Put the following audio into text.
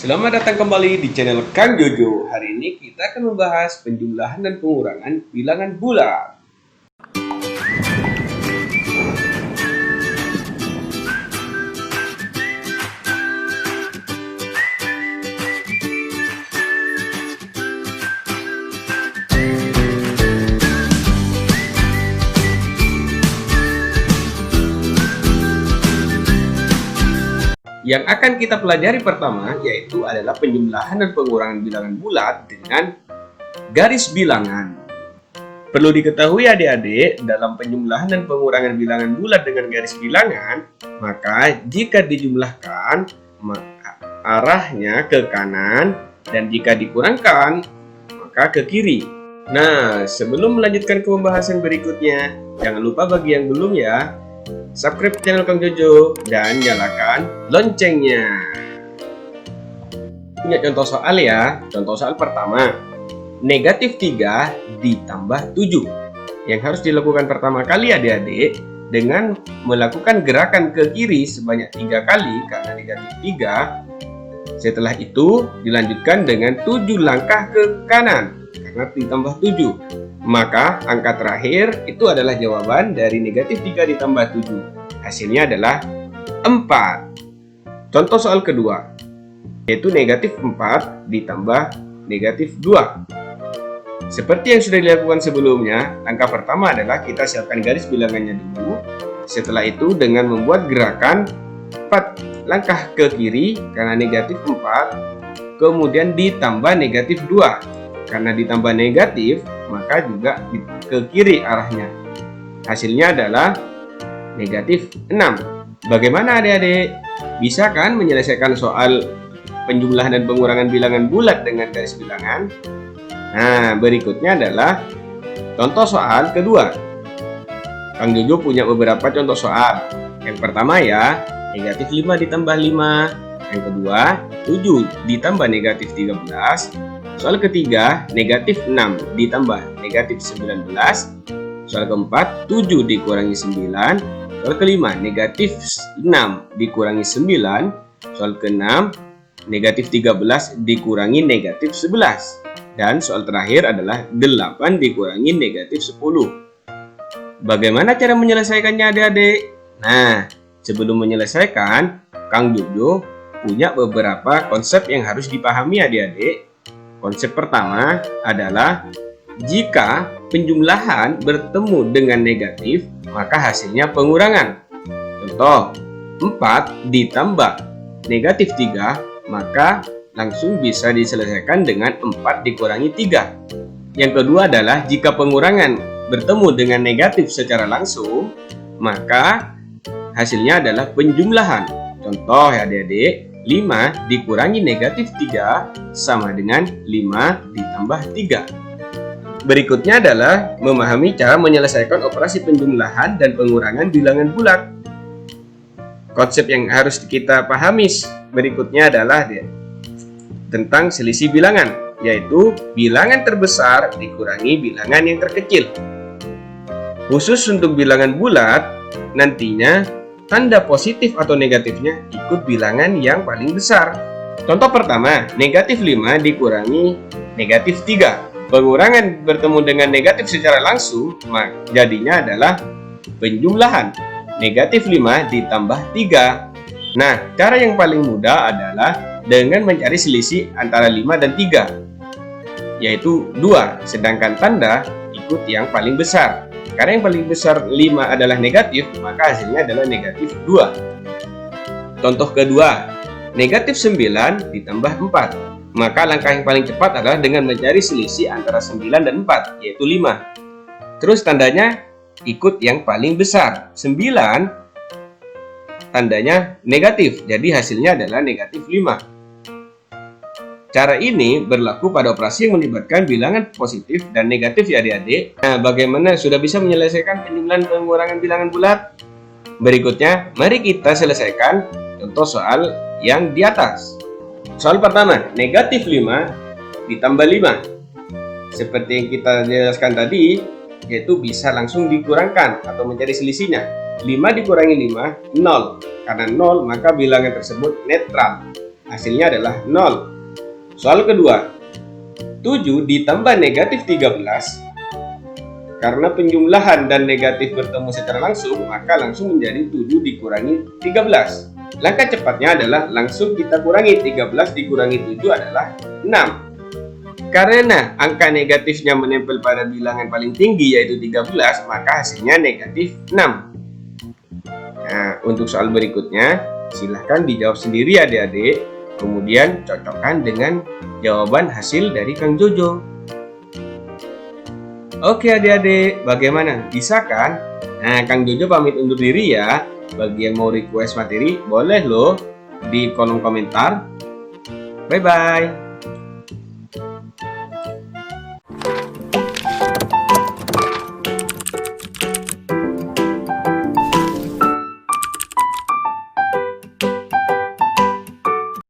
Selamat datang kembali di channel Kang Jojo. Hari ini kita akan membahas penjumlahan dan pengurangan bilangan bulat. Yang akan kita pelajari pertama yaitu adalah penjumlahan dan pengurangan bilangan bulat dengan garis bilangan. Perlu diketahui adik-adik, dalam penjumlahan dan pengurangan bilangan bulat dengan garis bilangan, maka jika dijumlahkan maka arahnya ke kanan dan jika dikurangkan maka ke kiri. Nah, sebelum melanjutkan ke pembahasan berikutnya, jangan lupa bagi yang belum ya, subscribe channel Kang Jojo dan nyalakan loncengnya. Punya contoh soal ya. Contoh soal pertama, negatif 3 ditambah 7. Yang harus dilakukan pertama kali adik-adik dengan melakukan gerakan ke kiri sebanyak 3 kali karena negatif 3. Setelah itu dilanjutkan dengan 7 langkah ke kanan karena ditambah 7. Maka angka terakhir itu adalah jawaban dari negatif 3 ditambah 7. Hasilnya adalah 4. Contoh soal kedua, yaitu negatif 4 ditambah negatif 2. Seperti yang sudah dilakukan sebelumnya, langkah pertama adalah kita siapkan garis bilangannya dulu. Setelah itu dengan membuat gerakan 4 langkah ke kiri karena negatif 4, kemudian ditambah negatif 2. Karena ditambah negatif, maka juga ke kiri arahnya. Hasilnya adalah negatif 6. Bagaimana adik-adik? Bisa kan menyelesaikan soal penjumlahan dan pengurangan bilangan bulat dengan garis bilangan? Nah, berikutnya adalah contoh soal kedua. Kang Jojo punya beberapa contoh soal. Yang pertama ya, negatif 5 ditambah 5. Yang kedua, 7 ditambah negatif 13. Soal ketiga, negatif 6 ditambah negatif 19. Soal keempat, 7 dikurangi 9. Soal kelima, negatif 6 dikurangi 9. Soal keenam, negatif 13 dikurangi negatif 11. Dan soal terakhir adalah 8 dikurangi negatif 10. Bagaimana cara menyelesaikannya adik-adik? Nah, sebelum menyelesaikan, Kang Jojo punya beberapa konsep yang harus dipahami adik-adik. Konsep pertama adalah jika penjumlahan bertemu dengan negatif, maka hasilnya pengurangan. Contoh, 4 ditambah negatif 3, maka langsung bisa diselesaikan dengan 4 dikurangi 3. Yang kedua adalah jika pengurangan bertemu dengan negatif secara langsung, maka hasilnya adalah penjumlahan. Contoh ya adik-adik, 5 dikurangi negatif 3 sama dengan 5 ditambah 3. Berikutnya adalah memahami cara menyelesaikan operasi penjumlahan dan pengurangan bilangan bulat. Konsep yang harus kita pahami berikutnya adalah tentang selisih bilangan, yaitu bilangan terbesar dikurangi bilangan yang terkecil. Khusus untuk bilangan bulat, nantinya tanda positif atau negatifnya ikut bilangan yang paling besar. Contoh pertama, negatif 5 dikurangi negatif 3. Pengurangan bertemu dengan negatif secara langsung, maka jadinya adalah penjumlahan. Negatif 5 ditambah 3. Nah, cara yang paling mudah adalah dengan mencari selisih antara 5 dan 3, yaitu 2, sedangkan tanda ikut yang paling besar. Karena yang paling besar 5 adalah negatif, maka hasilnya adalah negatif 2. Contoh kedua, negatif 9 ditambah 4. Maka langkah yang paling cepat adalah dengan mencari selisih antara 9 dan 4, yaitu 5. Terus tandanya ikut yang paling besar. 9 tandanya negatif, jadi hasilnya adalah negatif 5. Cara ini berlaku pada operasi yang melibatkan bilangan positif dan negatif ya adik-adik. Nah, bagaimana sudah bisa menyelesaikan penjumlahan pengurangan bilangan bulat? Berikutnya, mari kita selesaikan contoh soal yang di atas. Soal pertama, negatif 5 ditambah 5. Seperti yang kita jelaskan tadi, yaitu bisa langsung dikurangkan atau mencari selisihnya. 5 dikurangi 5, 0. Karena 0, maka bilangan tersebut netral. hasilnya adalah 0. Soal kedua, 7 ditambah negatif 13. Karena penjumlahan dan negatif bertemu secara langsung, maka langsung menjadi 7 dikurangi 13. Langkah cepatnya adalah langsung kita kurangi. 13 dikurangi 7 adalah 6. Karena angka negatifnya menempel pada bilangan paling tinggi yaitu 13, maka hasilnya negatif 6. Nah, untuk soal berikutnya, silahkan dijawab sendiri adik-adik, kemudian cocokkan dengan jawaban hasil dari Kang Jojo. Oke adik-adik, bagaimana? Bisa kan? Nah, Kang Jojo pamit undur diri ya. Bagi yang mau request materi, boleh loh di kolom komentar. Bye-bye.